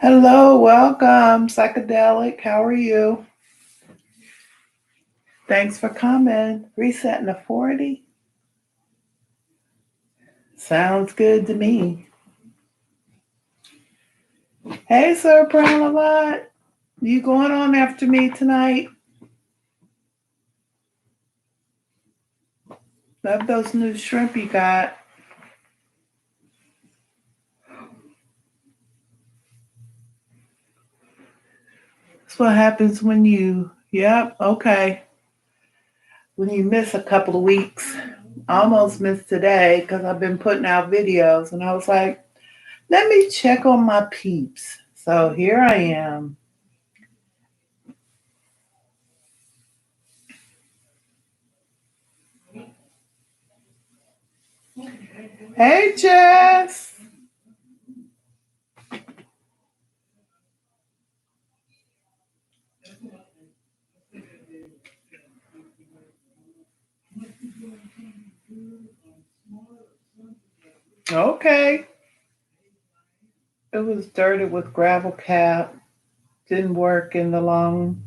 Hello, welcome, Psychedelic. How are you? Thanks for coming. Resetting to 40. Sounds good to me. Hey, Sir Brown a lot. You going on after me tonight? Love those new shrimp you got. That's what happens when yep, okay. When you miss a couple of weeks. I almost missed today because I've been putting out videos and I was like, let me check on my peeps. So here I am. Hey, Jess. Okay. It was dirted with gravel cap. Didn't work in the long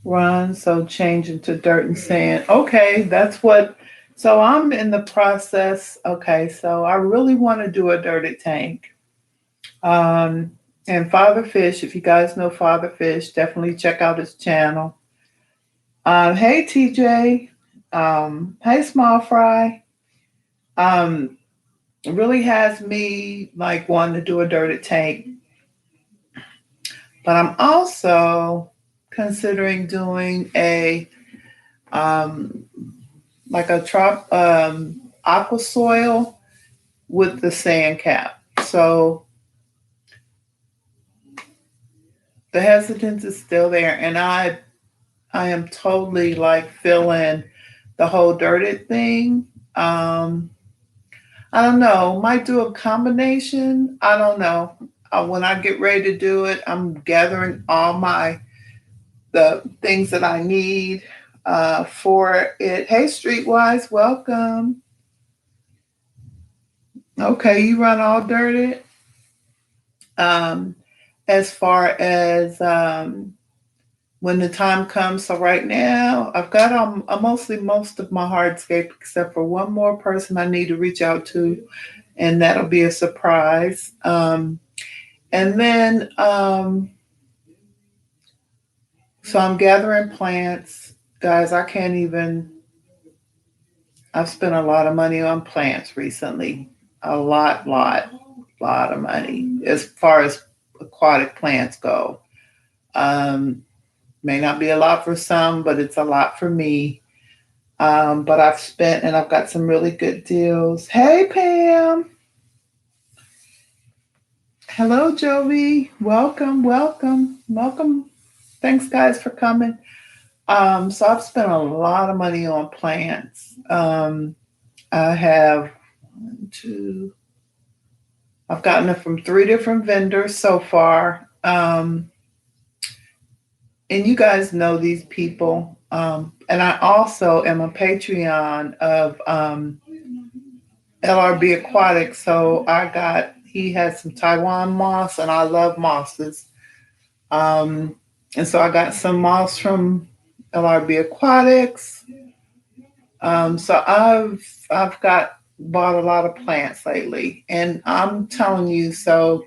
run, so changing to dirt and sand. Okay, that's what. So I'm in the process. Okay, so I really want to do a dirted tank. Um, and Father Fish, if you guys know Father Fish, definitely check out his channel. Hey TJ. Hey Small Fry. Um, it really has me like wanting to do a dirted tank. But I'm also considering doing a um, like a aqua soil with the sand cap. So the hesitance is still there, and I am totally like feeling the whole dirted thing. I don't know. Might do a combination. I don't know. When I get ready to do it, I'm gathering all the things that I need for it. Hey, Streetwise, welcome. Okay, you run all dirted. Um, as far as when the time comes, so right now I've got mostly most of my hardscape except for one more person I need to reach out to, and that'll be a surprise. And then so I'm gathering plants, guys. I can't even. I've spent a lot of money on plants recently. A lot of money as far as aquatic plants go. Um, may not be a lot for some, but it's a lot for me. But I've spent and I've got some really good deals. Hey, Pam. Hello, Jovi. Welcome, welcome, welcome. Thanks, guys, for coming. So I've spent a lot of money on plants. I have one, two, I've gotten it from three different vendors so far. And you guys know these people. And I also am a Patreon of LRB Aquatics. So he has some Taiwan moss, and I love mosses. And so I got some moss from LRB Aquatics. So I've bought a lot of plants lately, and I'm telling you, so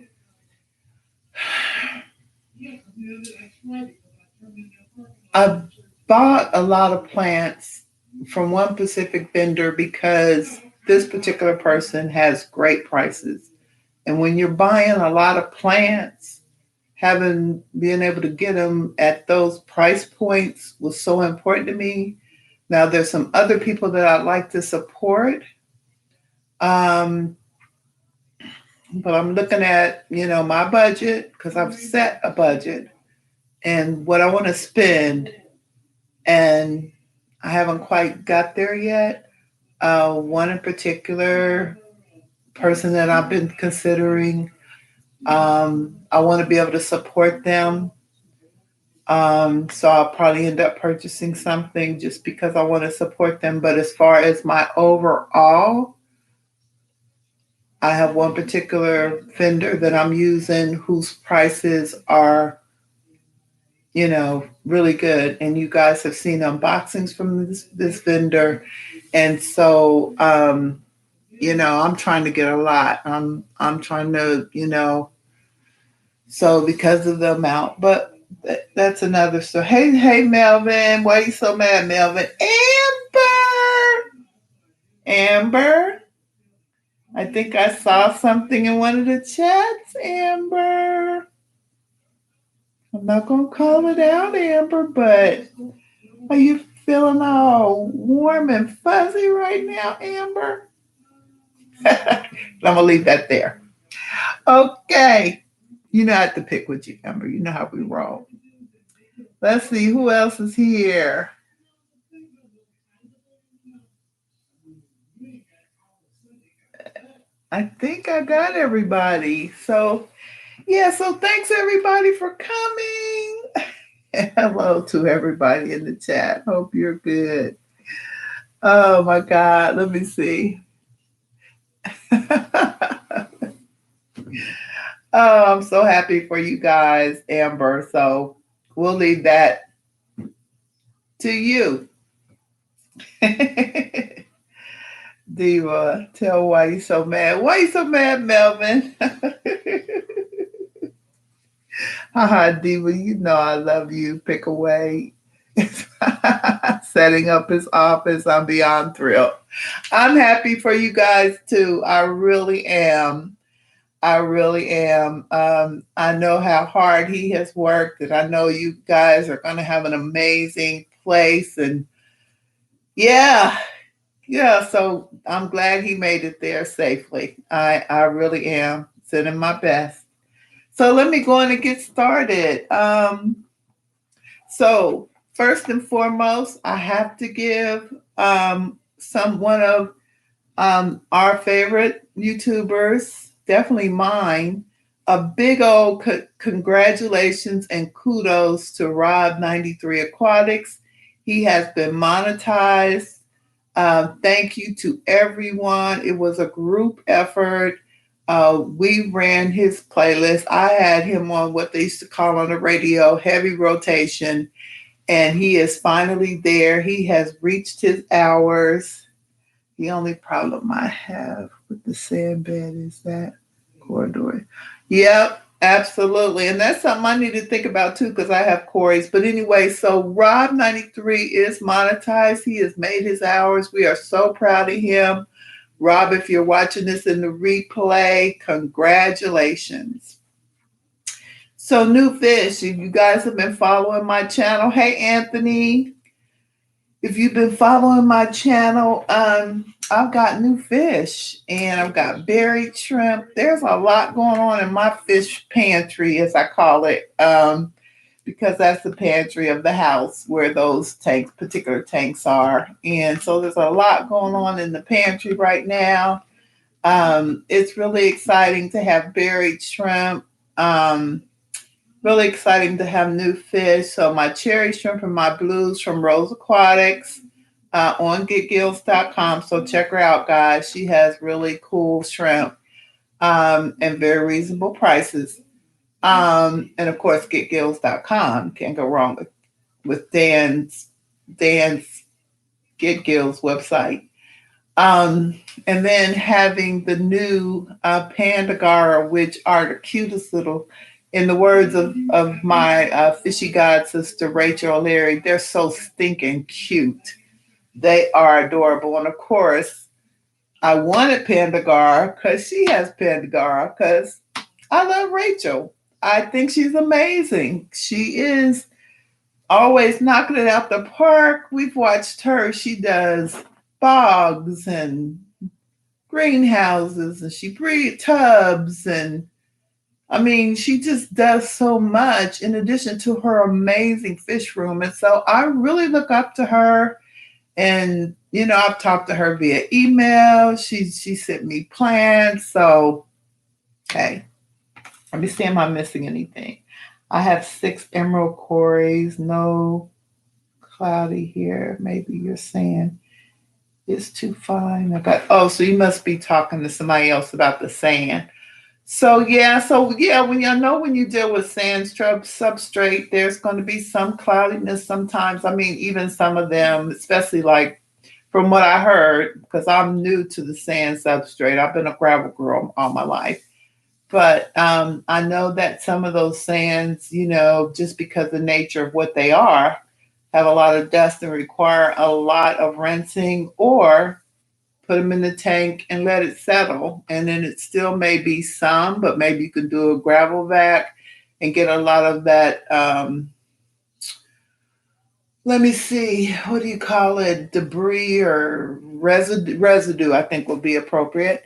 I bought a lot of plants from one specific vendor because this particular person has great prices. And when you're buying a lot of plants, being able to get them at those price points was so important to me. Now there's some other people that I'd like to support. Um, but I'm looking at, my budget because I've set a budget and what I want to spend, and I haven't quite got there yet. One in particular person that I've been considering, I want to be able to support them. So I'll probably end up purchasing something just because I want to support them. But as far as my overall, I have one particular vendor that I'm using whose prices are, really good. And you guys have seen unboxings from this vendor. And so, I'm trying to get a lot. I'm trying to, so because of the amount, but that's another story. Hey, Melvin, why are you so mad, Melvin? Amber, I think I saw something in one of the chats, Amber. I'm not gonna call it out, Amber, but are you feeling all warm and fuzzy right now, Amber? I'm gonna leave that there. Okay. You know I have to pick with you, Amber. You know how we roll. Let's see who else is here. I think I got everybody. So yeah, so thanks everybody for coming. And hello to everybody in the chat. Hope you're good. Oh my God. Let me see. Oh, I'm so happy for you guys, Amber. So we'll leave that to you. Diva, tell why you so mad. Why you so mad, Melvin? Haha, Diva, you know I love you. Pick away. Setting up his office. I'm beyond thrilled. I'm happy for you guys too. I really am. I really am. I know how hard he has worked, and I know you guys are going to have an amazing place. And yeah, yeah. So I'm glad he made it there safely. I really am. Sending my best. So let me go on and get started. So first and foremost, I have to give one of our favorite YouTubers, definitely mine, a big old congratulations and kudos to Rob93 Aquatics. He has been monetized. Thank you to everyone. It was a group effort. We ran his playlist. I had him on what they used to call on the radio heavy rotation, and he is finally there. He has reached his hours. The only problem I have with the sand bed is that corridor. Yep, absolutely. And that's something I need to think about too, because I have quarries. But anyway, so Rob93 is monetized. He has made his hours. We are so proud of him. Rob, if you're watching this in the replay, congratulations. So new fish, if you guys have been following my channel, hey Anthony, if you've been following my channel, I've got new fish and I've got buried shrimp. There's a lot going on in my fish pantry, as I call it, because that's the pantry of the house where those particular tanks are. And so there's a lot going on in the pantry right now. It's really exciting to have buried shrimp. Really exciting to have new fish. So my cherry shrimp and my blues from Rose Aquatics on getgills.com. So check her out, guys. She has really cool shrimp and very reasonable prices. And of course, getgills.com. Can't go wrong with Dan's Get Gills website. And then having the new Pandagara, which are the cutest little, in the words of my fishy god sister, Rachel O'Leary, they're so stinking cute. They are adorable. And of course, I wanted Pandagara because she has Pandagara because I love Rachel. I think she's amazing. She is always knocking it out the park. We've watched her. She does bogs and greenhouses and she breeds tubs, and I mean she just does so much in addition to her amazing fish room. And so I really look up to her, and I've talked to her via email. She sent me plans. So hey, let me see, am I missing anything? I have 6 emerald quarries. No cloudy here, maybe you're saying. It's too fine. So you must be talking to somebody else about the sand. So yeah, when you deal with sand substrate, there's going to be some cloudiness sometimes. I mean, even some of them, especially like from what I heard, because I'm new to the sand substrate. I've been a gravel girl all my life. But I know that some of those sands, just because the nature of what they are, have a lot of dust and require a lot of rinsing, or put them in the tank and let it settle. And then it still may be some, but maybe you could do a gravel vac and get a lot of that. Let me see, what do you call it? Debris or residue, I think will be appropriate.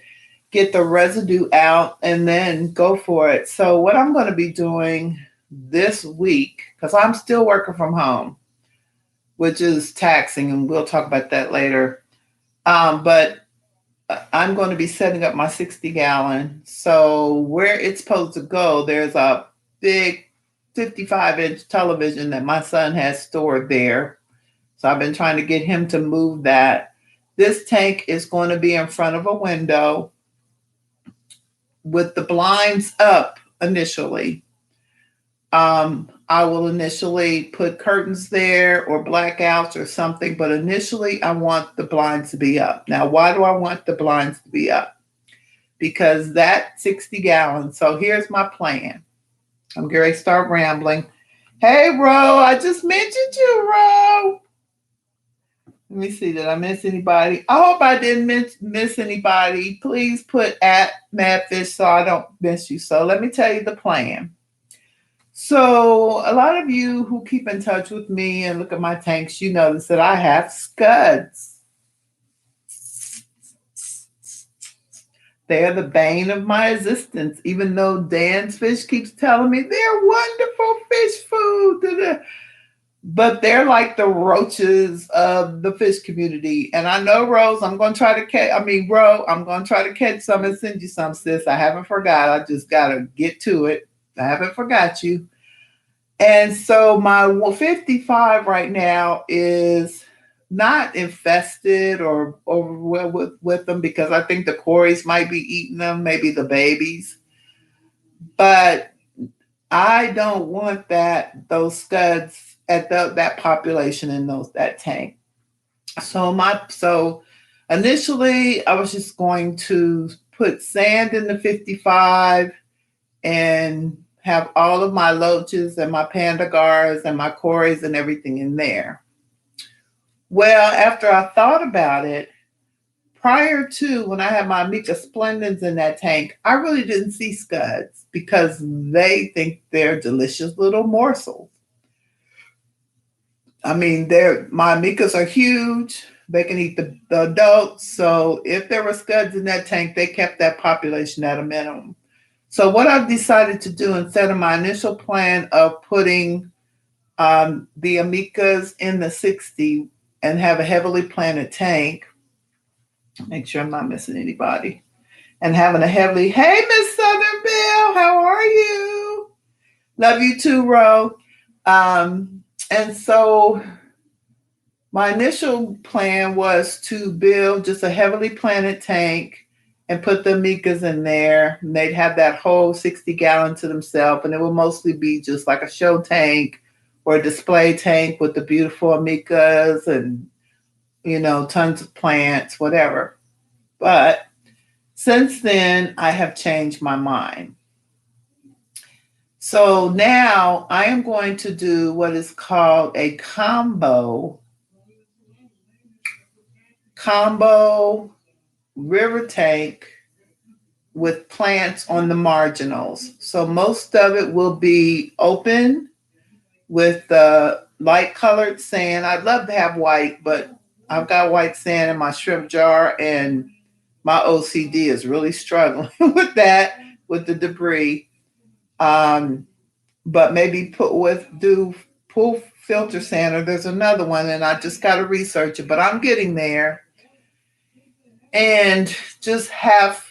Get the residue out and then go for it. So, what I'm going to be doing this week, because I'm still working from home, which is taxing, and we'll talk about that later. But I'm going to be setting up my 60-gallon. So where it's supposed to go, there's a big 55-inch television that my son has stored there. So I've been trying to get him to move that. This tank is going to be in front of a window with the blinds up initially. I will initially put curtains there or blackouts or something, but initially I want the blinds to be up. Now, why do I want the blinds to be up? Because that 60 gallons. So here's my plan. I'm going to start rambling. Hey, Ro, I just mentioned you, Ro. Let me see, did I miss anybody? I hope I didn't miss anybody. Please put at Madfish so I don't miss you. So let me tell you the plan. So a lot of you who keep in touch with me and look at my tanks, you notice that I have Scuds. They're the bane of my existence, even though Dan's Fish keeps telling me they're wonderful fish food. But they're like the roaches of the fish community. And I know, Rose, I'm going to try to catch, Ro, I'm going to try to catch some and send you some, sis. I haven't forgot. I just got to get to it. I haven't forgot you. And so my 55 right now is not infested or overwhelmed with them, because I think the quarries might be eating them, maybe the babies. But I don't want those Scuds at that population in that tank. So initially I was just going to put sand in the 55 and have all of my loaches and my panda gars and my cories and everything in there. Well, after I thought about it, prior to when I had my Mica Splendens in that tank, I really didn't see Scuds because they think they're delicious little morsels. My Micas are huge. They can eat the adults. So if there were Scuds in that tank, they kept that population at a minimum. So what I've decided to do, instead of my initial plan of putting the Amicas in the 60 and have a heavily planted tank, make sure I'm not missing anybody, and having a heavily, hey, Miss Southern Belle, how are you? Love you too, Ro. And so my initial plan was to build just a heavily planted tank and put the Amicas in there. And they'd have that whole 60-gallon to themselves, and it would mostly be just like a show tank or a display tank with the beautiful Amicas and, tons of plants, whatever. But since then, I have changed my mind. So now I am going to do what is called a combo river tank with plants on the marginals. So most of it will be open with the light colored sand. I'd love to have white, but I've got white sand in my shrimp jar, and my OCD is really struggling with that, with the debris. But maybe do pool filter sand, or there's another one, and I just got to research it, but I'm getting there. And just have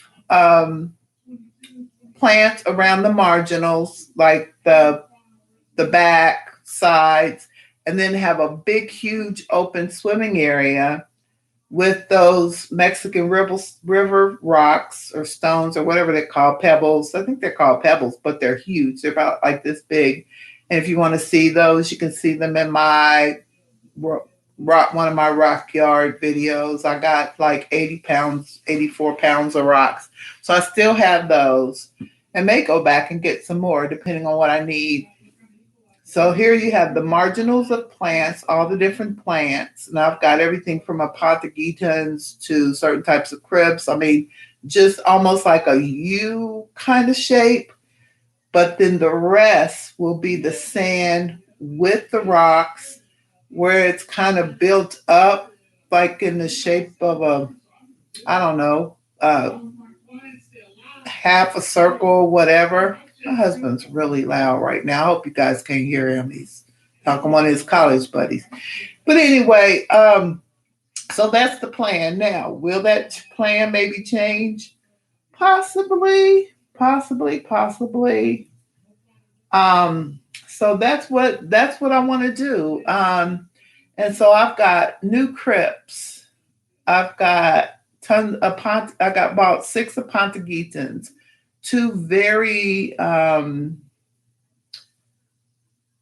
plants around the marginals, like the back sides, and then have a big, huge open swimming area with those Mexican river rocks or stones or whatever they're called, pebbles. I think they're called pebbles, but they're huge. They're about like this big. And if you want to see those, you can see them in my one of my rock yard videos. I got like 80 pounds, 84 pounds of rocks. So I still have those and may go back and get some more depending on what I need. So here you have the marginals of plants, all the different plants. And I've got everything from apothegitans to certain types of crypts. I mean, just almost like a U kind of shape. But then the rest will be the sand with the rocks where it's kind of built up like in the shape of a, I don't know, half a circle, whatever. My husband's really loud right now. I hope you guys can hear him. He's talking to one of his college buddies. But anyway, so that's the plan. Now, will that plan maybe change? Possibly, possibly, possibly. So that's what I want to do. And so I've got new crypts. I've got I got about 6 apothegitans, 2 very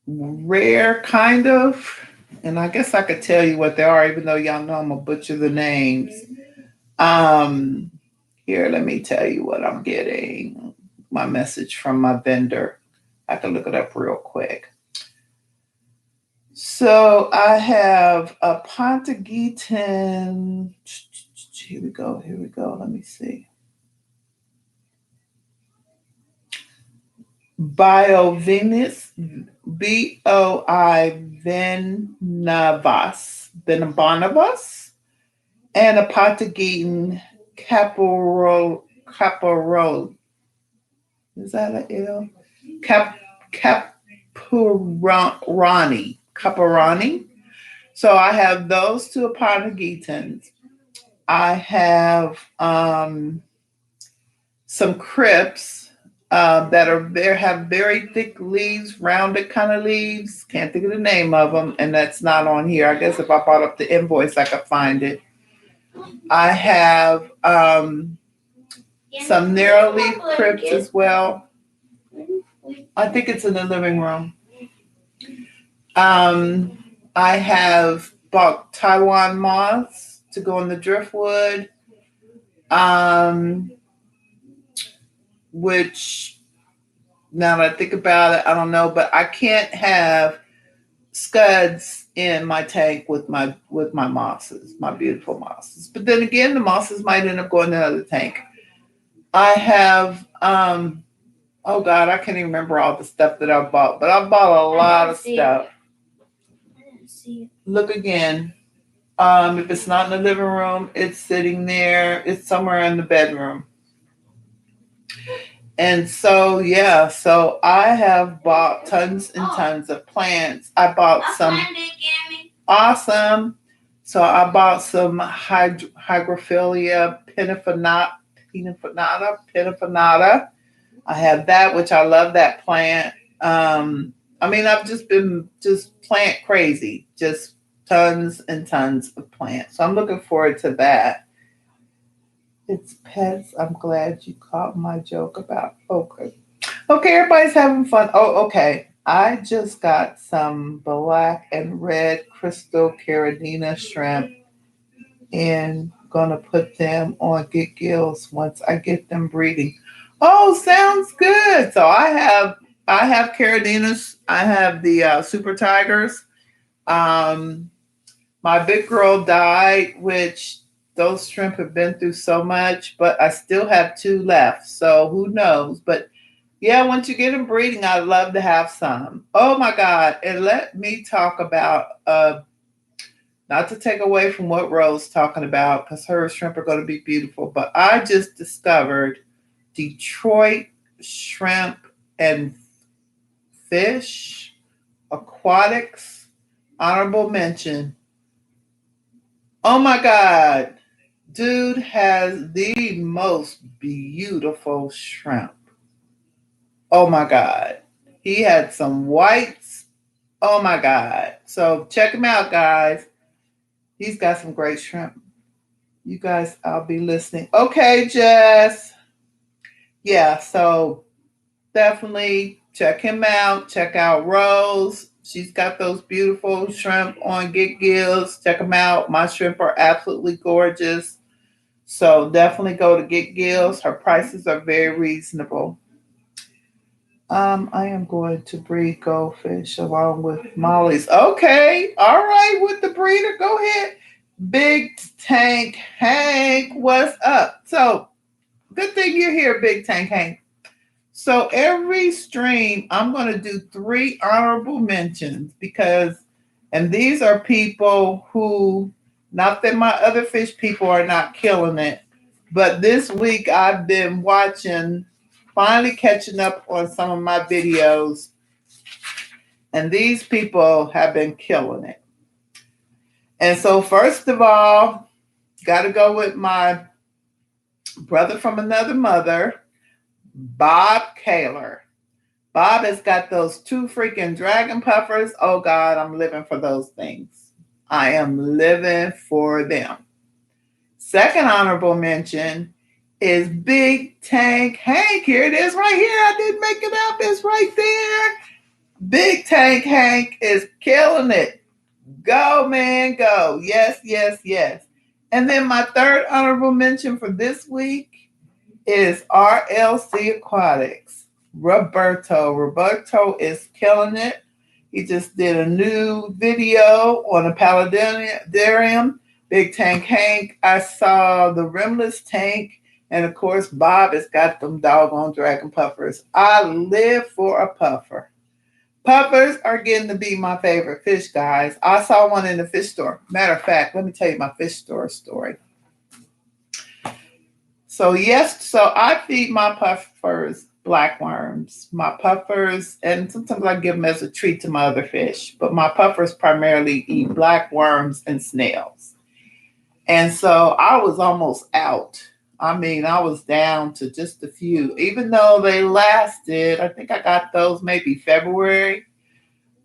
rare kind of, and I guess I could tell you what they are, even though y'all know I'm gonna butcher the names. Um, Here, let me tell you what I'm getting. My message from my vendor. I can look it up real quick. So I have a Pontagitan. Here we go. Here we go. Let me see. Biovenus, Benabonavus, and a Pontagitan Caparol. Is that an L? Caparani. So I have those 2 Aponagitans. I have some crypts that are there, have very thick leaves, rounded kind of leaves. Can't think of the name of them, and that's not on here. I guess if I brought up the invoice, I could find it. I have some narrow leaf crypts as well. I think it's in the living room. I have bought Taiwan moths to go in the driftwood, which now that I think about it, I don't know, but I can't have Scuds in my tank with my mosses, my beautiful mosses. But then again, the mosses might end up going in another tank. I have oh God, I can't even remember all the stuff that I bought, but I bought a lot of stuff. Look again. If it's not in the living room, it's sitting there. It's somewhere in the bedroom. And so, yeah, so I have bought tons and tons of plants. I bought some awesome. So I bought some Hygrophilia pinnafinata. I have that, which I love that plant. I mean, I've just been just plant crazy, just tons and tons of plants. So I'm looking forward to that. It's pets. I'm glad you caught my joke about okay. Okay, everybody's having fun. Oh, okay. I just got some black and red crystal caridina shrimp and gonna put them on get gills once I get them breeding. Oh, sounds good. So I have caridinas. I have the super tigers. Um, my big girl died, which those shrimp have been through so much, but I still have 2 left. So who knows? But yeah, once you get them breeding, I'd love to have some. Oh my God. And let me talk about, not to take away from what Rose talking about, because her shrimp are going to be beautiful, but I just discovered Detroit shrimp and fish aquatics honorable mention. Oh my God. Dude has the most beautiful shrimp. Oh my God. He had some whites. Oh my God. So check him out, guys. He's got some great shrimp. You guys, I'll be listening. Okay, Jess. Yeah, so definitely check him out. Check out Rose. She's got those beautiful shrimp on Get Gills. Check them out. My shrimp are absolutely gorgeous. So definitely go to Get Gills. Her prices are very reasonable. I am going to breed goldfish along with Molly's. Okay, all right, with the breeder. Go ahead. Big Tank Hank, what's up? So good thing you're here, Big Tank Hank. So every stream, I'm going to do 3 honorable mentions because, and these are people who, not that my other fish people are not killing it, but this week I've been watching, finally catching up on some of my videos, and these people have been killing it. And so, first of all, got to go with my brother from another mother, Bob Kaler. Bob has got those 2 freaking dragon puffers. Oh God, I'm living for those things. I am living for them. Second honorable mention is Big Tank Hank. Here it is right here. I didn't make it up. It's right there. Big Tank Hank is killing it. Go, man, go. Yes, yes, yes. And then my third honorable mention for this week is RLC Aquatics. Roberto is killing it. He just did a new video on a paludarium. Big Tank Hank. I saw the rimless tank. And of course, Bob has got them doggone dragon puffers. I live for a puffer. Puffers are getting to be my favorite fish, guys. I saw one in the fish store. Matter of fact, let me tell you my fish store story. So I feed my puffers black worms. My puffers, and sometimes I give them as a treat to my other fish, but my puffers primarily eat black worms and snails. And so I was almost out. I mean, I was down to just a few, even though they lasted. I think I got those maybe February.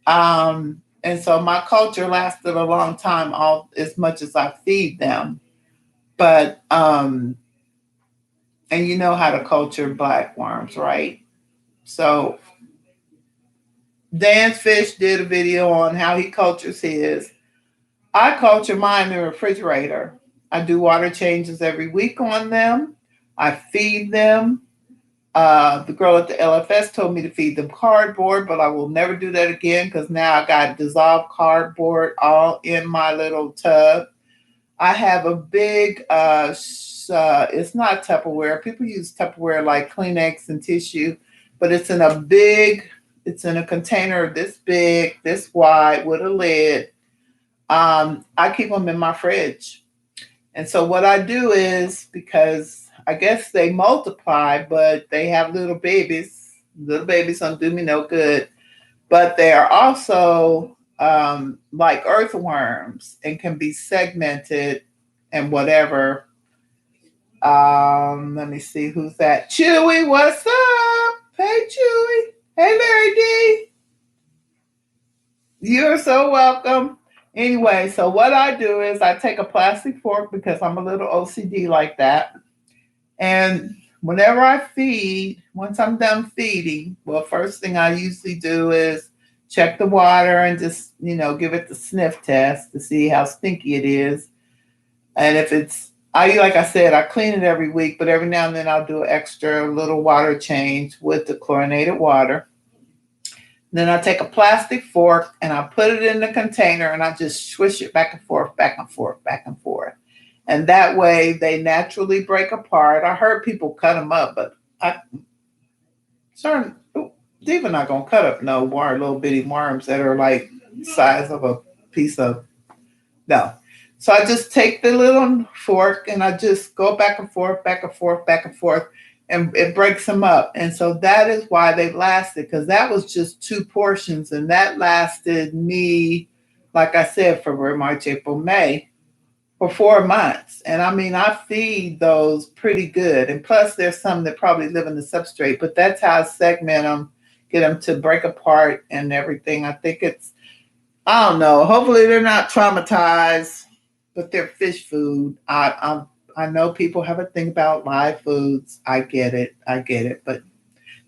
And so my culture lasted a long time, all as much as I feed them. But and you know how to culture black worms, right? So Dan's Fish did a video on how he cultures his. I culture mine in the refrigerator. I do water changes every week on them. I feed them. The girl at the LFS told me to feed them cardboard, but I will never do that again because now I got dissolved cardboard all in my little tub. I have a big, it's not Tupperware. People use Tupperware like Kleenex and tissue, but it's in a container this big, this wide with a lid. I keep them in my fridge. And so what I do is, because I guess they multiply, but they have little babies. Little babies don't do me no good. But they are also like earthworms and can be segmented and whatever. Let me see who's that. Chewie, what's up? Hey, Chewie. Hey, Larry D. You're so welcome. Anyway, so what I do is I take a plastic fork because I'm a little OCD like that. And whenever I feed, once I'm done feeding, well, first thing I usually do is check the water and just, give it the sniff test to see how stinky it is. And if it's, like I said, I clean it every week, but every now and then I'll do an extra little water change with the chlorinated water. Then I take a plastic fork and I put it in the container and I just swish it back and forth, back and forth, back and forth. And that way they naturally break apart. I heard people cut them up, but they're not going to cut up no little bitty worms that are like the size of a piece of, no. So I just take the little fork and I just go back and forth, back and forth, back and forth, and it breaks them up. And so that is why they lasted, because that was just 2 portions. And that lasted me, like I said, February, March, April, May, for 4 months. And I mean, I feed those pretty good. And plus there's some that probably live in the substrate, but that's how I segment them, get them to break apart and everything. I think I don't know. Hopefully they're not traumatized, but they're fish food. I know people have a thing about live foods. I get it. I get it. But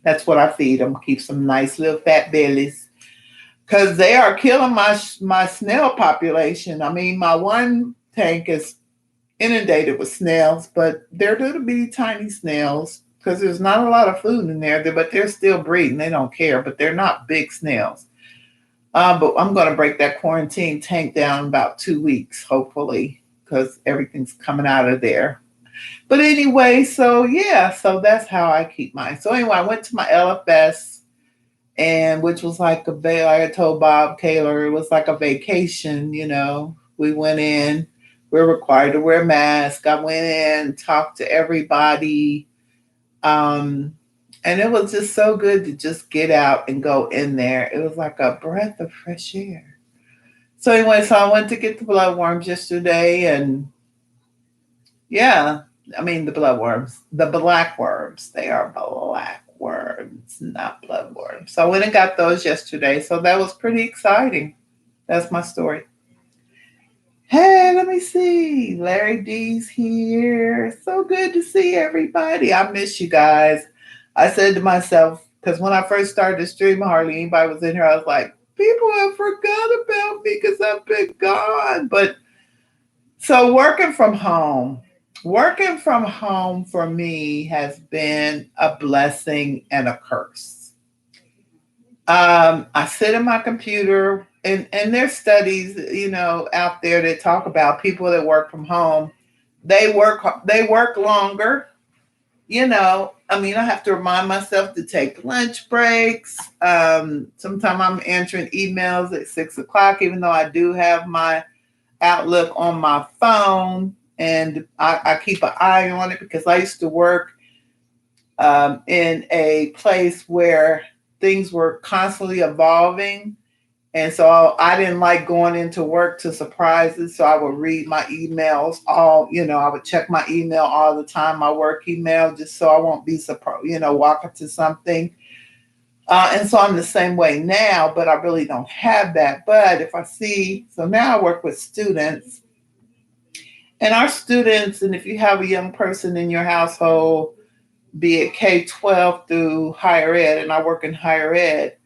that's what I feed them. Keep some nice little fat bellies because they are killing my snail population. I mean, my one tank is inundated with snails, but they're little bitty tiny snails because there's not a lot of food in there. But they're still breeding. They don't care, but they're not big snails. But I'm going to break that quarantine tank down in about 2 weeks, hopefully, because everything's coming out of there. But anyway, so yeah, so that's how I keep mine. So anyway, I went to my LFS, and which was like like I told Bob Kaler, it was like a vacation. We went in, we're required to wear masks. I went in, talked to everybody. Um, and it was just so good to just get out and go in there. It was like a breath of fresh air. So anyway, so I went to get the bloodworms yesterday, and yeah, I mean the bloodworms, the black worms. They are black worms, not bloodworms. So I went and got those yesterday. So that was pretty exciting. That's my story. Hey, let me see. Larry D's here. So good to see everybody. I miss you guys. I said to myself, because when I first started to stream, hardly anybody was in here. I was like, people have forgot about me because I've been gone. But so working from home for me has been a blessing and a curse. I sit at my computer, and there's studies, out there that talk about people that work from home. They work longer. I mean, I have to remind myself to take lunch breaks. Sometimes I'm answering emails at 6 o'clock, even though I do have my Outlook on my phone, and I keep an eye on it because I used to work in a place where things were constantly evolving. And so I didn't like going into work to surprises. So I would read my emails I would check my email all the time, my work email, just so I won't be surprised, walk up to something. And so I'm the same way now, but I really don't have that. But if I see, so now I work with students, and our students, and if you have a young person in your household, be it K-12 through higher ed, and I work in higher ed,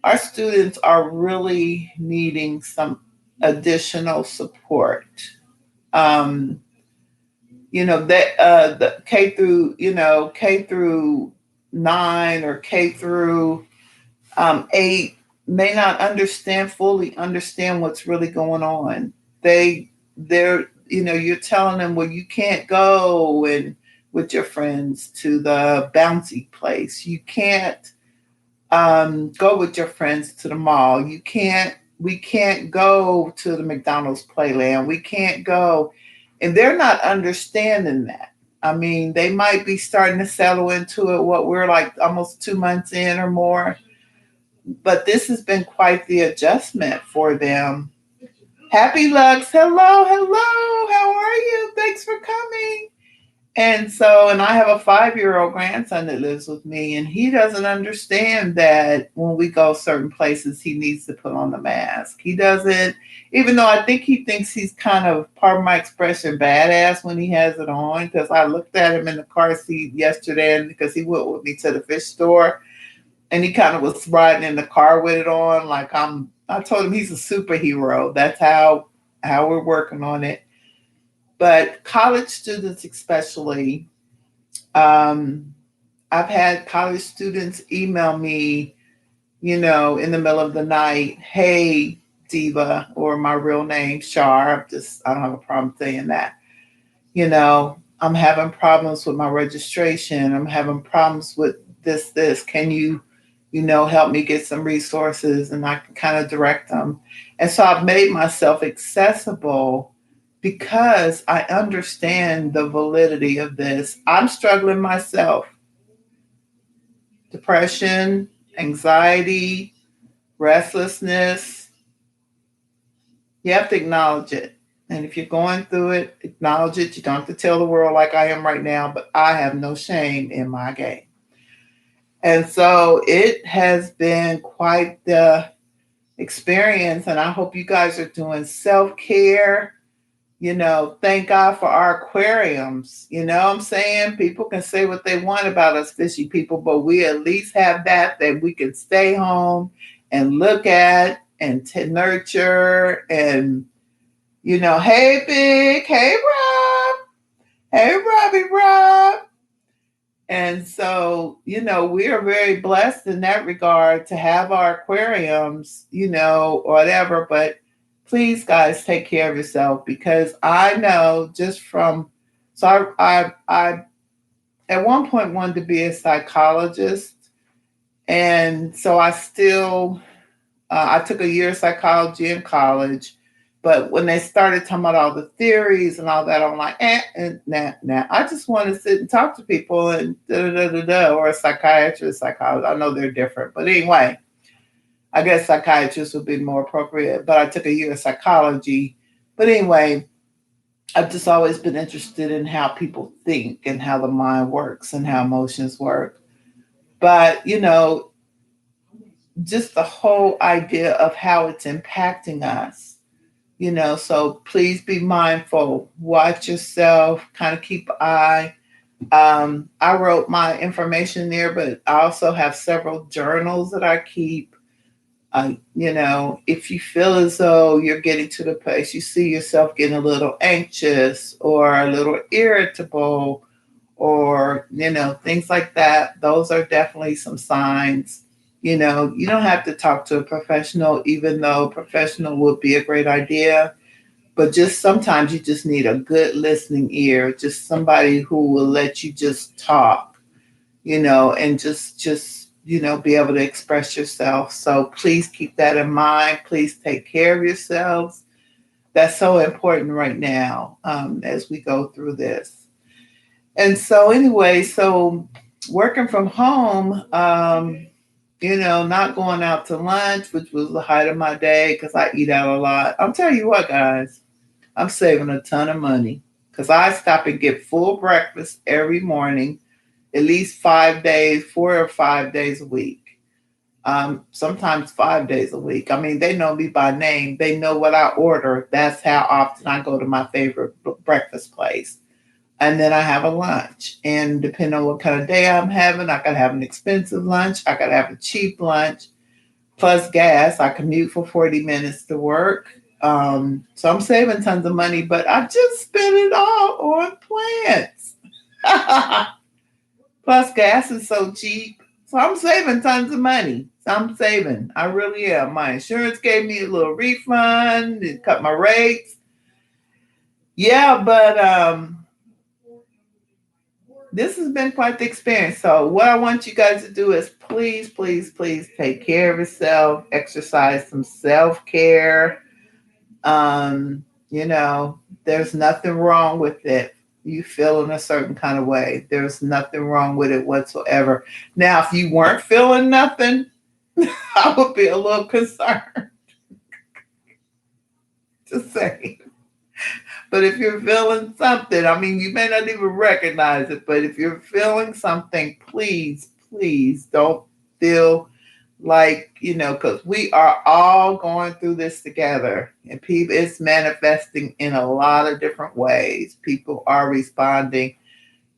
our students are really needing some additional support. Um, that the K through 9 or K through 8 may not fully understand what's really going on. You're telling them, well, you can't go and with your friends to the bouncy place. You can't go with your friends to the mall. We can't go to the McDonald's playland. We can't go. And they're not understanding that. I mean, they might be starting to settle into it, what we're like almost 2 months in or more. But this has been quite the adjustment for them. Happy Lux. Hello, hello. How are you? Thanks for coming. And I have a 5-year-old grandson that lives with me, and he doesn't understand that when we go certain places, he needs to put on the mask. He doesn't, even though I think he thinks he's kind of, pardon my expression, badass when he has it on, because I looked at him in the car seat yesterday because he went with me to the fish store, and he kind of was riding in the car with it on. I told him he's a superhero. That's how we're working on it. But college students especially, I've had college students email me, in the middle of the night, hey, Diva, or my real name, Shar. I don't have a problem saying that. I'm having problems with my registration. I'm having problems with this. Can you, help me get some resources? And I can kind of direct them. And so I've made myself accessible because I understand the validity of this. I'm struggling myself. Depression, anxiety, restlessness. You have to acknowledge it. And if you're going through it, acknowledge it. You don't have to tell the world like I am right now, but I have no shame in my game. And so it has been quite the experience. And I hope you guys are doing self-care. Thank God for our aquariums. You know what I'm saying? People can say what they want about us fishy people, but we at least have that we can stay home and look at and to nurture and, hey, Big, hey, Rob, hey, Robbie, Rob. And so, we are very blessed in that regard to have our aquariums, or whatever. But please, guys, take care of yourself because I know just from, so I at one point wanted to be a psychologist. And so I took a year of psychology in college. But when they started talking about all the theories and all that, I'm like, nah. I just want to sit and talk to people and or a psychiatrist, psychologist. I know they're different. But anyway, I guess psychiatrist would be more appropriate. But I took a year of psychology. But anyway, I've just always been interested in how people think and how the mind works and how emotions work. But, just the whole idea of how it's impacting us. So please be mindful, watch yourself, kind of keep an eye. I wrote my information there, but I also have several journals that I keep. If you feel as though you're getting to the place you see yourself getting a little anxious or a little irritable or, things like that, those are definitely some signs. You don't have to talk to a professional, even though a professional would be a great idea. But just sometimes you just need a good listening ear, just somebody who will let you just talk, and just be able to express yourself. So please keep that in mind. Please take care of yourselves. That's so important right now as we go through this. And so anyway, so working from home, not going out to lunch, which was the height of my day because I eat out a lot. I'll tell you what, guys, I'm saving a ton of money because I stop and get full breakfast every morning, at least 5 days, 4 or 5 days a week. Sometimes 5 days a week. I mean, they know me by name. They know what I order. That's how often I go to my favorite breakfast place. And then I have a lunch. And depending on what kind of day I'm having, I could have an expensive lunch. I could have a cheap lunch plus gas. I commute for 40 minutes to work. So I'm saving tons of money, but I just spent it all on plants. Plus gas is so cheap. So I'm saving tons of money. So I'm saving. I really am. My insurance gave me a little refund. It cut my rates. Yeah, but this has been quite the experience. So what I want you guys to do is please, please, please take care of yourself, exercise some self-care. There's nothing wrong with it. You feel in a certain kind of way. There's nothing wrong with it whatsoever. Now, if you weren't feeling nothing, I would be a little concerned. Just saying. But if you're feeling something, I mean, you may not even recognize it, but if you're feeling something, please, please don't feel like, because we are all going through this together and people, it's manifesting in a lot of different ways. People are responding.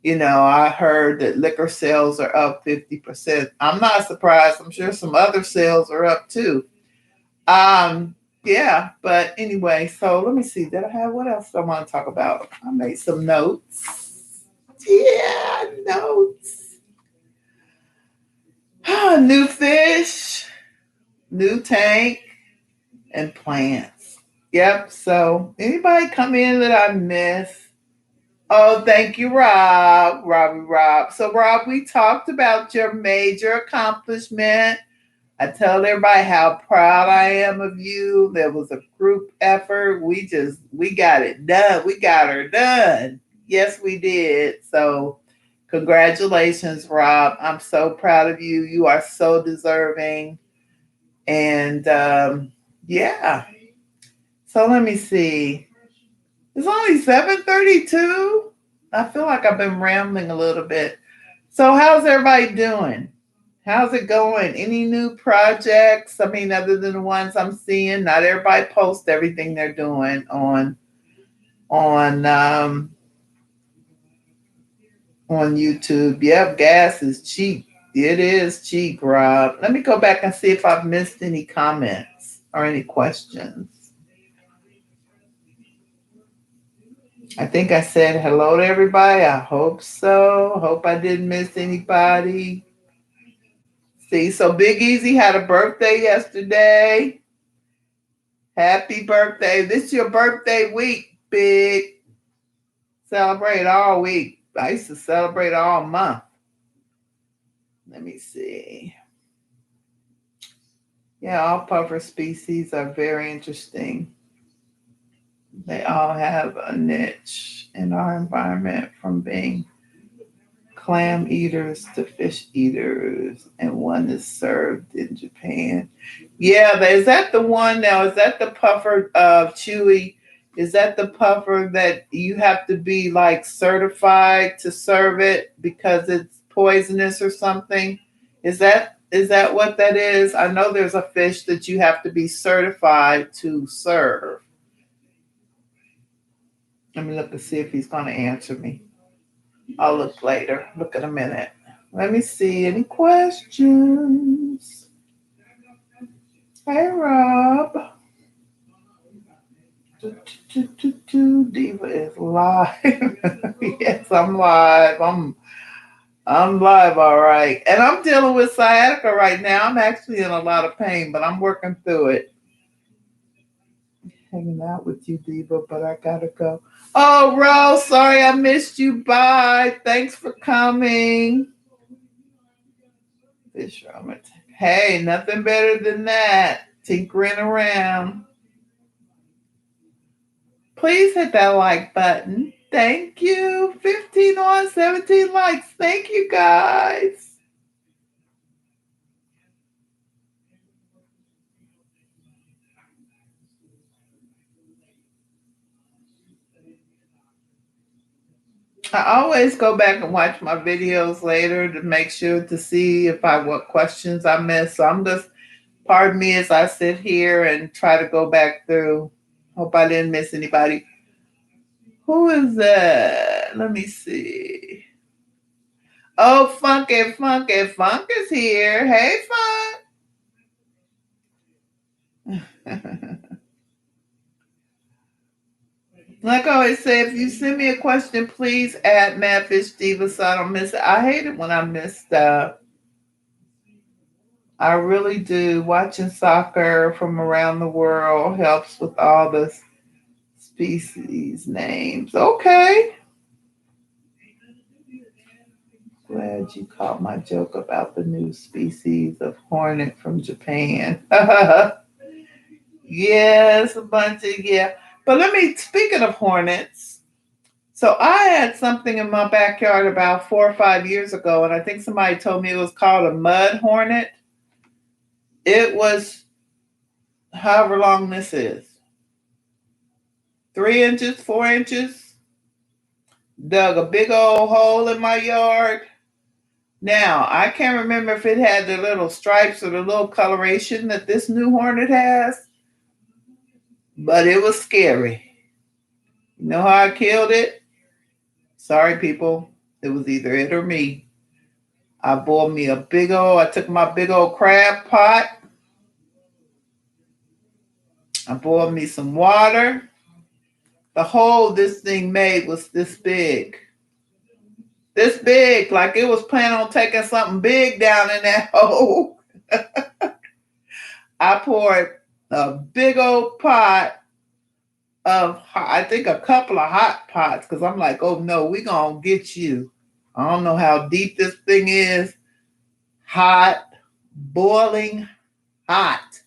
I heard that liquor sales are up 50%. I'm not surprised. I'm sure some other sales are up too. Yeah, but anyway, so let me see. Did I have what else do I want to talk about? I made some notes. Yeah, notes. New fish, new tank, and plants. Yep. So anybody come in that I missed? Oh, thank you, Rob. So Rob, we talked about your major accomplishment. I tell everybody how proud I am of you. There was a group effort. We got it done. We got her done. Yes, we did. So congratulations, Rob. I'm so proud of you. You are so deserving. And yeah. So let me see. It's only 7:32. I feel like I've been rambling a little bit. So how's everybody doing? How's it going? Any new projects? I mean, other than the ones I'm seeing, not everybody posts everything they're doing on YouTube. Yep, gas is cheap. It is cheap, Rob. Let me go back and see if I've missed any comments or any questions. I think I said hello to everybody. I hope so. Hope I didn't miss anybody. See, so Big Easy had a birthday yesterday. Happy birthday. This is your birthday week, Big. Celebrate all week. I used to celebrate all month. Let me see. Yeah, all puffer species are very interesting. They all have a niche in our environment, from being clam eaters to fish eaters, and one is served in Japan. Yeah, is that the one now? Is that the puffer of Chewie? Is that the puffer that you have to be like certified to serve it because it's poisonous or something? Is that what that is? I know there's a fish that you have to be certified to serve. Let me look and see if he's going to answer me. I'll look later. Look in a minute. Let me see. Any questions? Hey, Rob. Diva is live. Yes, I'm live. I'm live, all right. And I'm dealing with sciatica right now. I'm actually in a lot of pain, but I'm working through it. Hanging out with you, Diva, but I gotta go. Oh, Rose, sorry I missed you. Bye. Thanks for coming. Fish room. Hey, nothing better than that. Tinkering around. Please hit that like button. Thank you. 15 on 17 likes. Thank you, guys. I always go back and watch my videos later to make sure to see what questions I missed. So I'm just, pardon me as I sit here and try to go back through. Hope I didn't miss anybody. Who is that? Let me see. Oh, Funky, Funk is here. Hey, Funk. Like I always say, if you send me a question, please add Mad Fish Diva so I don't miss it. I hate it when I miss stuff. I really do. Watching soccer from around the world helps with all the species names. Okay. Glad you caught my joke about the new species of hornet from Japan. Yes, a bunch of, yeah. But speaking of hornets, so I had something in my backyard about 4 or 5 years ago, and I think somebody told me it was called a mud hornet. It was however long this is, 3 inches, 4 inches. Dug a big old hole in my yard. Now, I can't remember if it had the little stripes or the little coloration that this new hornet has, but it was scary. You know how I killed it? Sorry, people. It was either it or me. I took my big old crab pot. I boiled me some water. The hole this thing made was this big. This big, like it was planning on taking something big down in that hole. I poured a big old pot of, I think a couple of hot pots, because I'm like, oh no, we're going to get you. I don't know how deep this thing is. Hot, boiling hot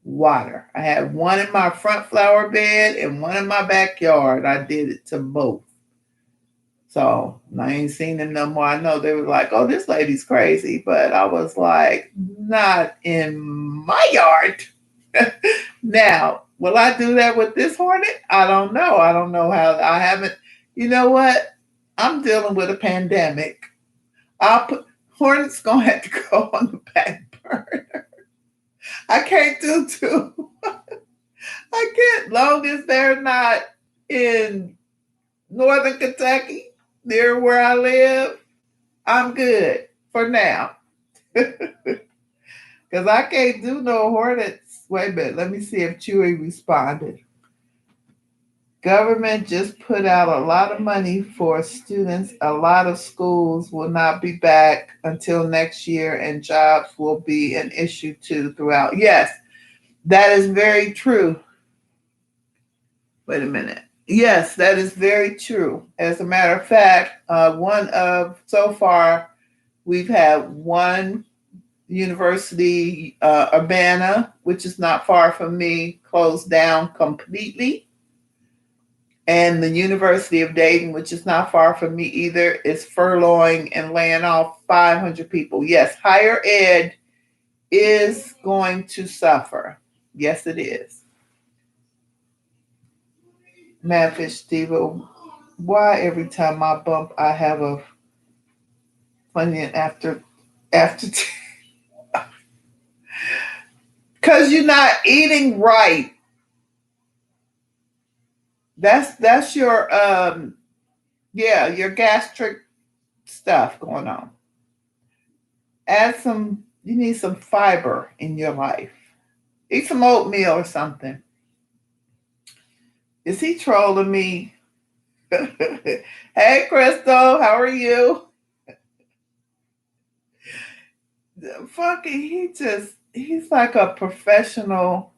water. I had one in my front flower bed and one in my backyard. I did it to both. So I ain't seen them no more. I know they were like, oh, this lady's crazy. But I was like, not in my yard. Now, will I do that with this hornet? I don't know. I don't know how. I haven't. You know what? I'm dealing with a pandemic. Hornet's gonna have to go on the back burner. I can't do two. I can't, long as they're not in Northern Kentucky, near where I live, I'm good for now. Because I can't do no Hornets. Wait a minute. Let me see if Chewie responded. Government just put out a lot of money for students. A lot of schools will not be back until next year, and jobs will be an issue too throughout. Yes, that is very true. Wait a minute. Yes, that is very true. As a matter of fact, so far, we've had one university, Urbana, which is not far from me, closed down completely. And the University of Dayton, which is not far from me either, is furloughing and laying off 500 people. Yes, higher ed is going to suffer. Yes, it is. Madfish Diva, why every time I bump, I have a funny after because you're not eating right. That's your your gastric stuff going on. Add some. You need some fiber in your life. Eat some oatmeal or something. Is he trolling me? Hey, Crystal, how are you? Fucking, he's like a professional.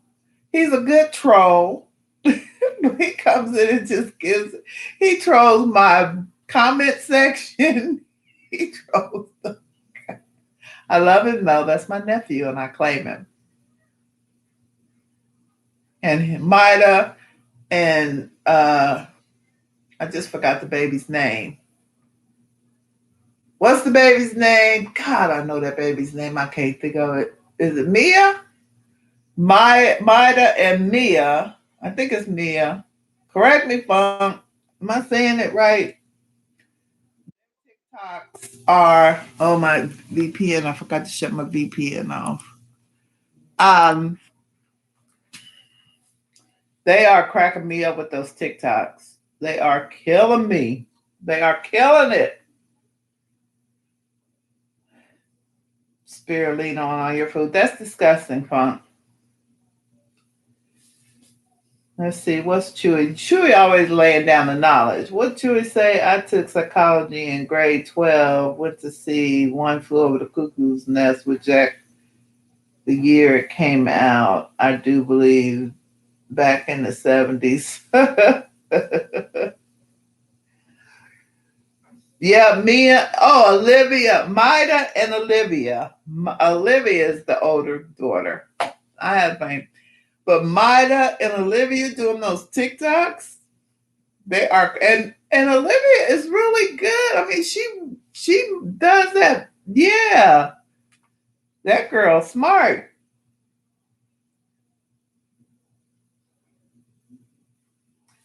He's a good troll. He comes in and he trolls my comment section. He trolls. I love him though. That's my nephew and I claim him. And Mida and I just forgot the baby's name. What's the baby's name? God, I know that baby's name. I can't think of it. Is it Mia? Mida and Mia. I think it's Mia. Correct me, Funk. Am I saying it right? TikToks are my VPN. I forgot to shut my VPN off. Um, they are cracking me up with those TikToks. They are killing me. They are killing it. Spirulina on all your food. That's disgusting, Funk. Let's see, what's Chewie? Chewie always laying down the knowledge. What Chewie say? I took psychology in grade 12, went to see One Flew Over the Cuckoo's Nest with Jack the year it came out. I do believe back in the 70s. Yeah, Mia. Oh, Olivia. Mida and Olivia. Olivia is the older daughter. I have my, but Mida and Olivia doing those TikToks. They are, and Olivia is really good. I mean, she does that. Yeah, that girl's smart.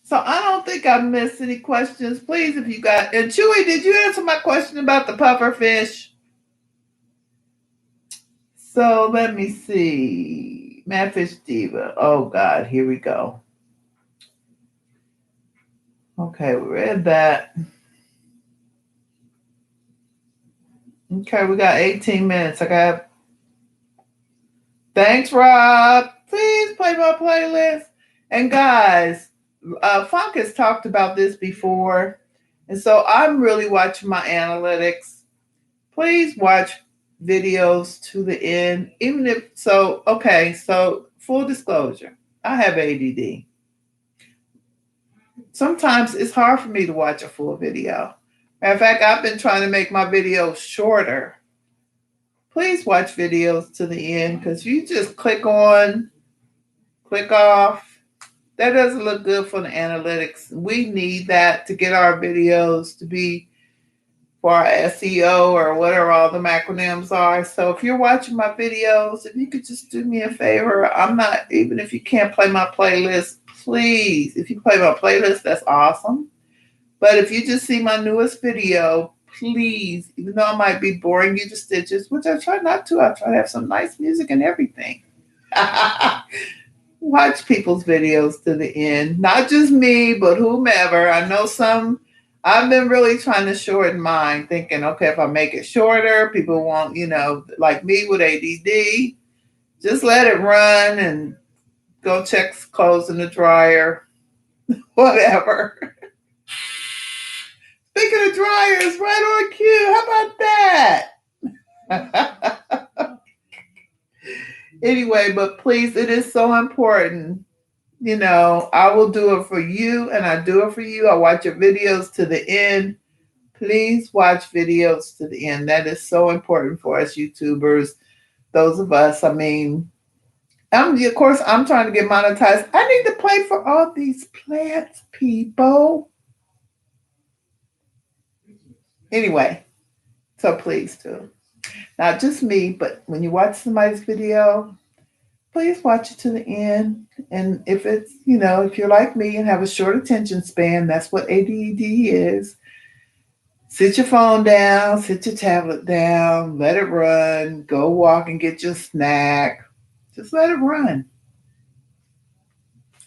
So I don't think I missed any questions. Please, if you got, and Chewy, did you answer my question about the puffer fish? So let me see. Madfish Diva. Oh God, here we go. Okay, we read that. Okay, we got 18 minutes. I got. Thanks, Rob. Please play my playlist. And guys, Funk has talked about this before. And so I'm really watching my analytics. Please watch videos to the end. Even if so, okay, so full disclosure, I have ADD. Sometimes it's hard for me to watch a full video. Matter of fact, I've been trying to make my videos shorter. Please watch videos to the end because you just click on, click off. That doesn't look good for the analytics. We need that to get our videos to be for our SEO or whatever all the acronyms are. So if you're watching my videos, if you could just do me a favor, I'm not, even if you can't play my playlist, please, if you play my playlist, that's awesome. But if you just see my newest video, please, even though I might be boring you to stitches, which I try not to, I try to have some nice music and everything. watch people's videos to the end. Not just me, but whomever. I know some, I've been really trying to shorten mine, thinking, okay, if I make it shorter, people won't, like me with ADD, just let it run and go check clothes in the dryer, whatever. Speaking of dryers, right on cue. How about that? Anyway, but please, it is so important. I will do it for you and I do it for you. I watch your videos to the end. Please watch videos to the end. That is so important for us YouTubers. Those of us, I mean, of course, I'm trying to get monetized. I need to pay for all these plants, people. Anyway, so please do. Not just me, but when you watch somebody's video, please watch it to the end. And if it's, if you're like me and have a short attention span, that's what ADD is. Sit your phone down, sit your tablet down, let it run, go walk and get your snack. Just let it run.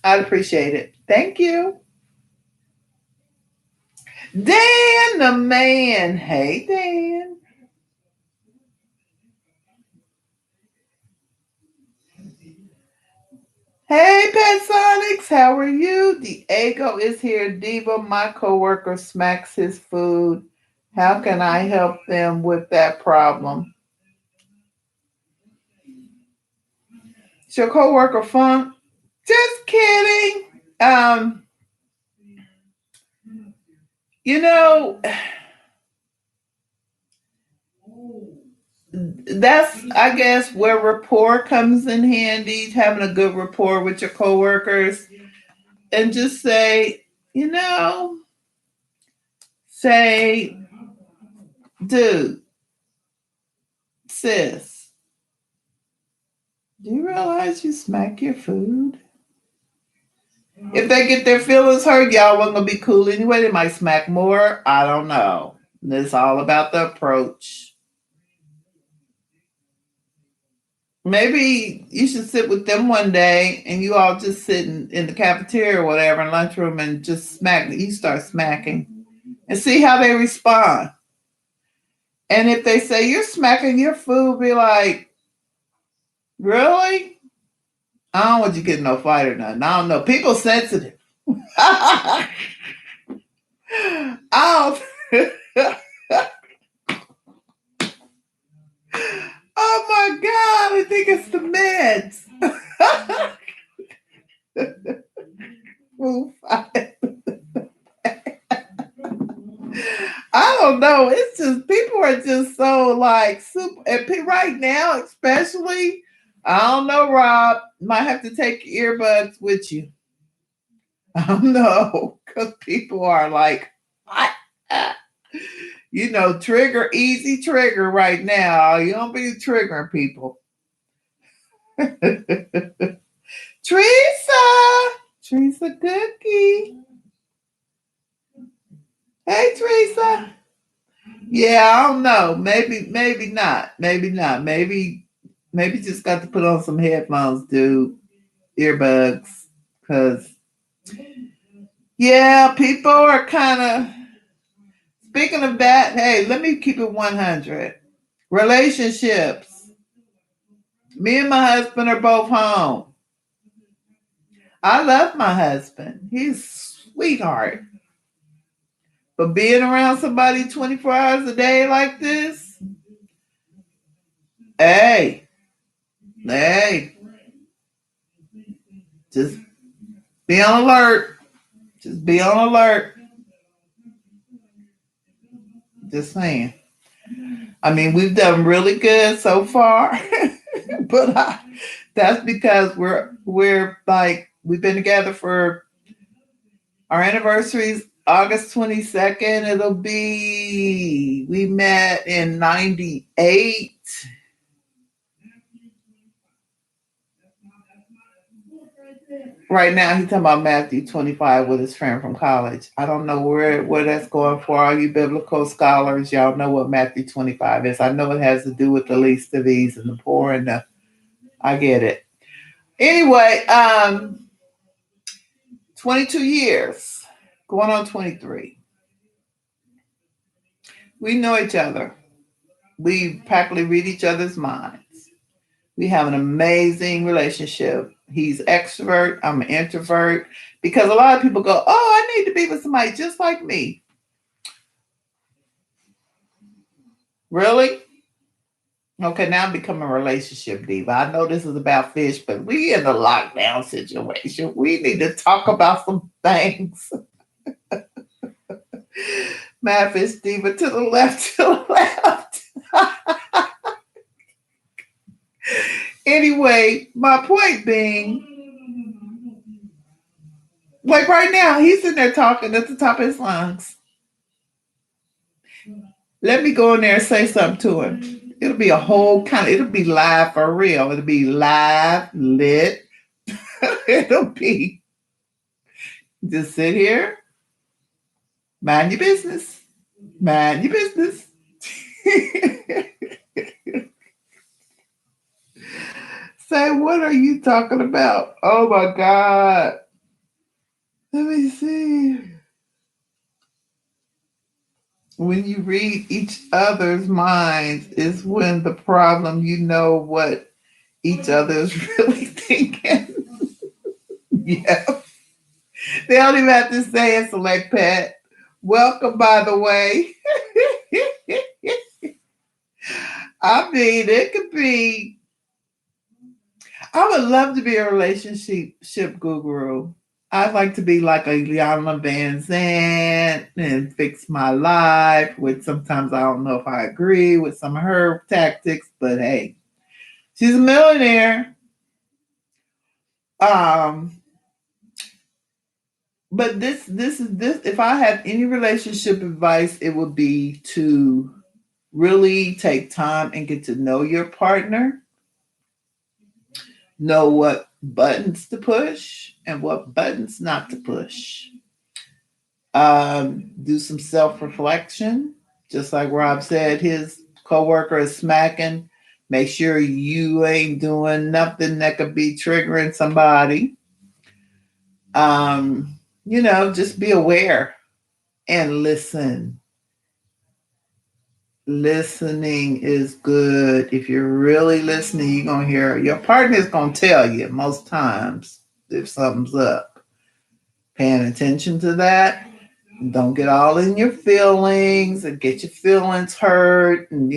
I'd appreciate it. Thank you. Dan the man. Hey, Dan. Hey, Pet Sonics. How are you? Diego is here. Diva, my coworker, smacks his food. How can I help them with that problem? Is your coworker funk? Just kidding. You know, that's, I guess, where rapport comes in handy, having a good rapport with your coworkers. And just say, say, dude, sis, do you realize you smack your food? If they get their feelings hurt, y'all wasn't gonna be cool anyway. They might smack more. I don't know. It's all about the approach. Maybe you should sit with them one day and you all just sit in the cafeteria or whatever, in lunchroom, and just smack. You start smacking and see how they respond. And if they say you're smacking your food, be like, really? I don't want you getting no fight or nothing. I don't know. People sensitive. I don't. Oh my God, I think it's the meds. I don't know. It's just people are just so like super. And right now, especially, I don't know, Rob. Might have to take your earbuds with you. I don't know, because people are like, trigger, easy trigger right now. You don't be triggering people. Teresa Cookie. Hey, Teresa. Yeah, I don't know. Maybe not. Maybe not. Maybe just got to put on some headphones, dude. Earbuds. Because, yeah, people are kind of, speaking of that, hey, let me keep it 100. Relationships. Me and my husband are both home. I love my husband. He's a sweetheart. But being around somebody 24 hours a day like this, hey, just be on alert. Just be on alert. Just saying. I mean, we've done really good so far, but that's because we're like, we've been together for, our anniversary's August 22nd. We met in 98. Right now, he's talking about Matthew 25 with his friend from college. I don't know where that's going for. All you biblical scholars, y'all know what Matthew 25 is. I know it has to do with the least of these and the poor and the, I get it. Anyway, 22 years, going on 23. We know each other. We practically read each other's minds. We have an amazing relationship. He's extrovert. I'm an introvert. Because a lot of people go, oh, I need to be with somebody just like me. Really? Okay, now I'm becoming a relationship diva. I know this is about fish, but we in a lockdown situation. We need to talk about some things. Mad fish diva to the left, to the left. Anyway, my point being, like right now, he's in there talking at the top of his lungs. Let me go in there and say something to him. It'll be a whole it'll be live for real. It'll be live, lit. It'll be just sit here, mind your business. Mind your business. Say, what are you talking about? Oh my God. Let me see. When you read each other's minds is when the problem, you know what each other is really thinking. Yeah. They don't even have to say it, Select Pet. Welcome, by the way. I mean, it could be. I would love to be a relationship guru. I'd like to be like a Liana Van Zandt and fix my life, which sometimes I don't know if I agree with some of her tactics, but hey, she's a millionaire. But this if I had any relationship advice, it would be to really take time and get to know your partner, know what buttons to push and what buttons not to push. Do some self-reflection, just like Rob said, his coworker is smacking. Make sure you ain't doing nothing that could be triggering somebody. Just be aware and listen. Listening is good. If you're really listening, you're going to hear your partner is going to tell you most times if something's up. Paying attention to that. Don't get all in your feelings and get your feelings hurt and,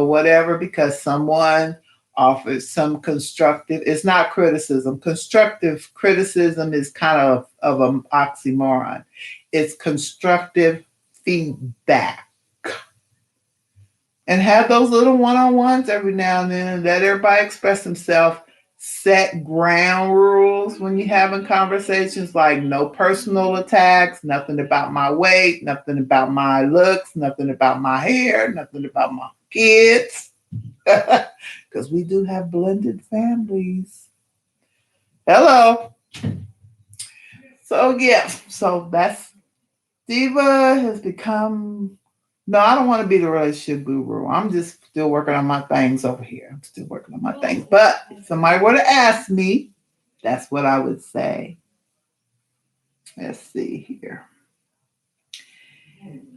whatever, because someone offers some constructive, it's not criticism. Constructive criticism is kind of an oxymoron. It's constructive feedback. And have those little one-on-ones every now and then and let everybody express themselves. Set ground rules when you're having conversations, like no personal attacks, nothing about my weight, nothing about my looks, nothing about my hair, nothing about my kids. Because we do have blended families. Hello. So that's Diva has become. No, I don't want to be the relationship guru. I'm just still working on my things over here. I'm still working on my things. But if somebody were to ask me, that's what I would say. Let's see here.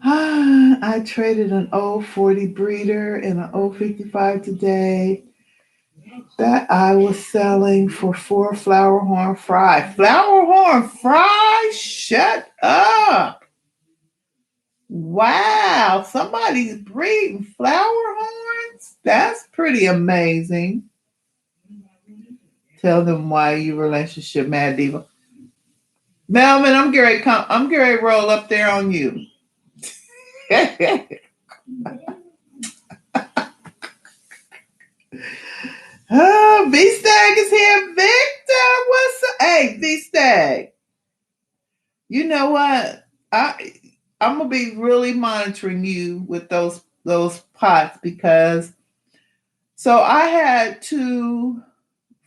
I traded an old 40 breeder and an old 55 today that I was selling for 4 flower horn fry. Flower horn fry? Shut up. Wow, somebody's breeding flower horns? That's pretty amazing. Tell them why you relationship mad diva. Melvin, I'm getting ready to roll up there on you. Oh, V-Stag is here. Victor, what's up? Hey, V-Stag. You know what? I'm gonna be really monitoring you with those pots, because so I had 2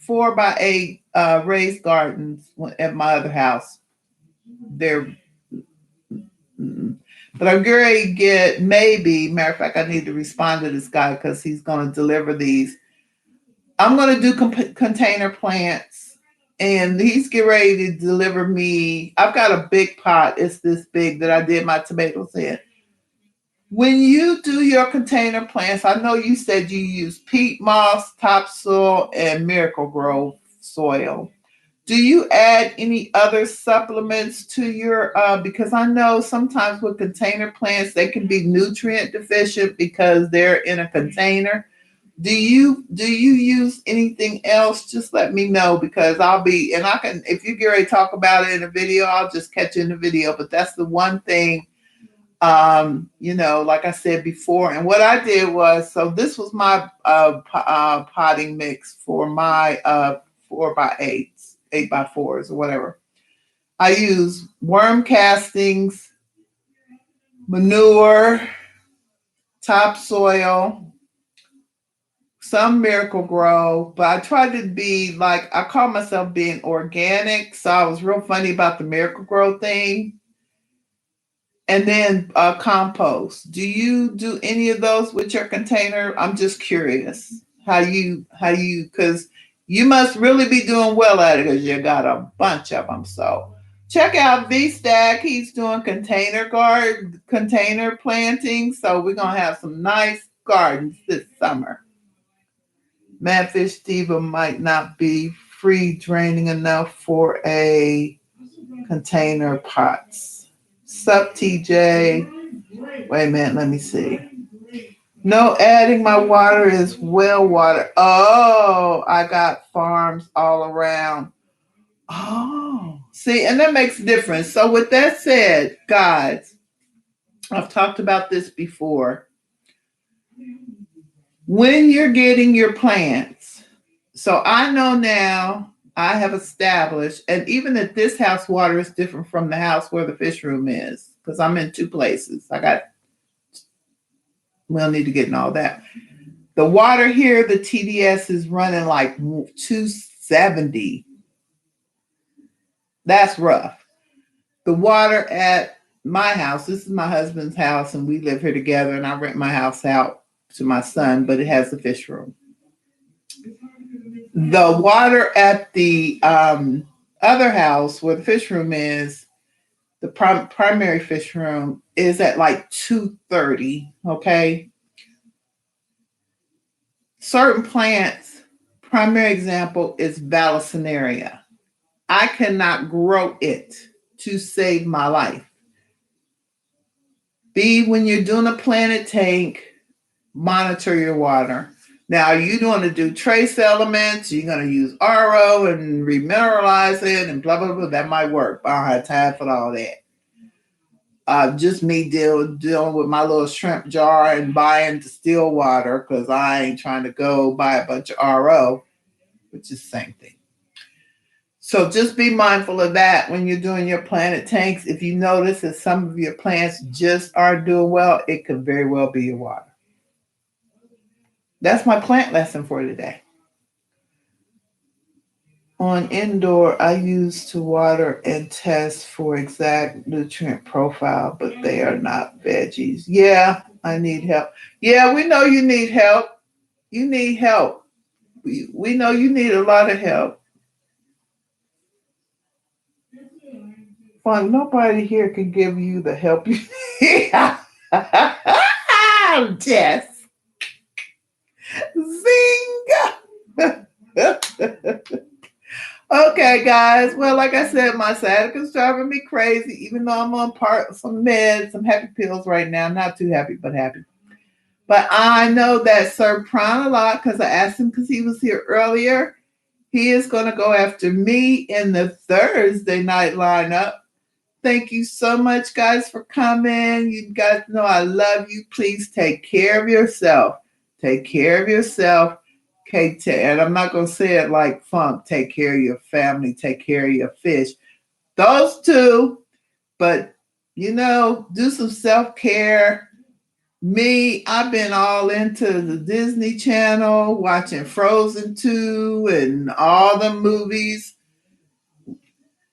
4x8 raised gardens at my other house. They're but I'm going to get, maybe, matter of fact, I need to respond to this guy because he's going to deliver these. I'm going to do container plants and he's getting ready to deliver me. I've got a big pot. It's this big that I did my tomatoes in. When you do your container plants, I know you said you use peat moss, topsoil, and Miracle-Gro soil. Do you add any other supplements to your, because I know sometimes with container plants, they can be nutrient deficient because they're in a container. Do you use anything else? Just let me know, because I'll be, and I can, if you get ready to talk about it in a video, I'll just catch you in the video. But that's the one thing, like I said before. And what I did was, so this was my potting mix for my 4x8s, 8x4s, or whatever. I use worm castings, manure, topsoil, some Miracle-Gro, but I tried to be like, I call myself being organic. So I was real funny about the Miracle-Gro thing. And then compost. Do you do any of those with your container? I'm just curious because you must really be doing well at it, because you got a bunch of them. So check out V-Stack. He's doing container planting. So we're going to have some nice gardens this summer. Man, Festiva might not be free draining enough for a container pots. Sup, TJ? Wait a minute, let me see. No adding, my water is well water. Oh, I got farms all around. Oh, see, and that makes a difference. So with that said, guys, I've talked about this before. When you're getting your plants, so I know now I have established, and even at this house, water is different from the house where the fish room is, because I'm in two places. We'll need to get in all that. The water here, the TDS is running like 270. That's rough. The water at my house, this is my husband's house, and we live here together, and I rent my house out to my son, but it has the fish room. The water at the other house where the fish room is, the primary fish room, is at like 230, okay? Certain plants, primary example is Vallisneria. I cannot grow it to save my life. B, when you're doing a planted tank, monitor your water. Now, are you going to do trace elements? You're going to use RO and remineralize it and blah, blah, blah. That might work. I don't have time for all that. Just me dealing with my little shrimp jar and buying distilled water, because I ain't trying to go buy a bunch of RO, which is the same thing. So just be mindful of that when you're doing your planted tanks. If you notice that some of your plants just aren't doing well, it could very well be your water. That's my plant lesson for today. On indoor, I use to water and test for exact nutrient profile, but they are not veggies. Yeah, I need help. Yeah, we know you need help. You need help. We know you need a lot of help. Fun, nobody here can give you the help you need. Jess. Zing. Okay, guys. Well, like I said, my sciatica is driving me crazy, even though I'm on some meds, some happy pills right now. Not too happy, but happy. But I know that Sir Prime a lot, because I asked him, because he was here earlier. He is going to go after me in the Thursday night lineup. Thank you so much, guys, for coming. You guys know I love you. Please take care of yourself. Take care of yourself. Okay, and I'm not going to say it like funk. Take care of your family. Take care of your fish. Those two. But, do some self-care. Me, I've been all into the Disney Channel, watching Frozen 2 and all the movies.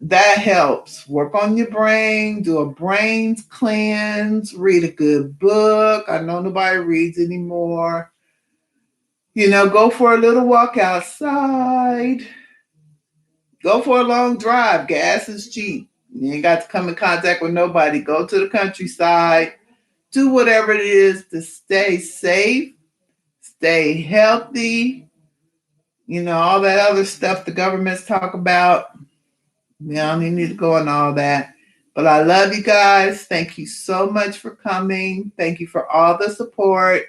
That helps. Work on your brain, do a brains cleanse, read a good book. I know nobody reads anymore. Go for a little walk outside. Go for a long drive. Gas is cheap. You ain't got to come in contact with nobody. Go to the countryside. Do whatever it is to stay safe, stay healthy. You know, all that other stuff the governments talk about. We don't even need to go on all that. But I love you guys. Thank you so much for coming. Thank you for all the support.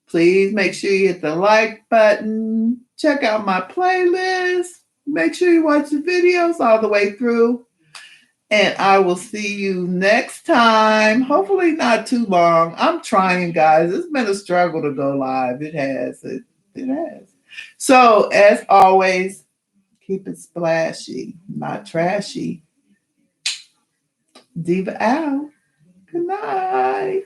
Please make sure you hit the like button. Check out my playlist. Make sure you watch the videos all the way through. And I will see you next time. Hopefully not too long. I'm trying, guys. It's been a struggle to go live. It has. It has. So, as always, keep it splashy, not trashy. Diva out. Good night.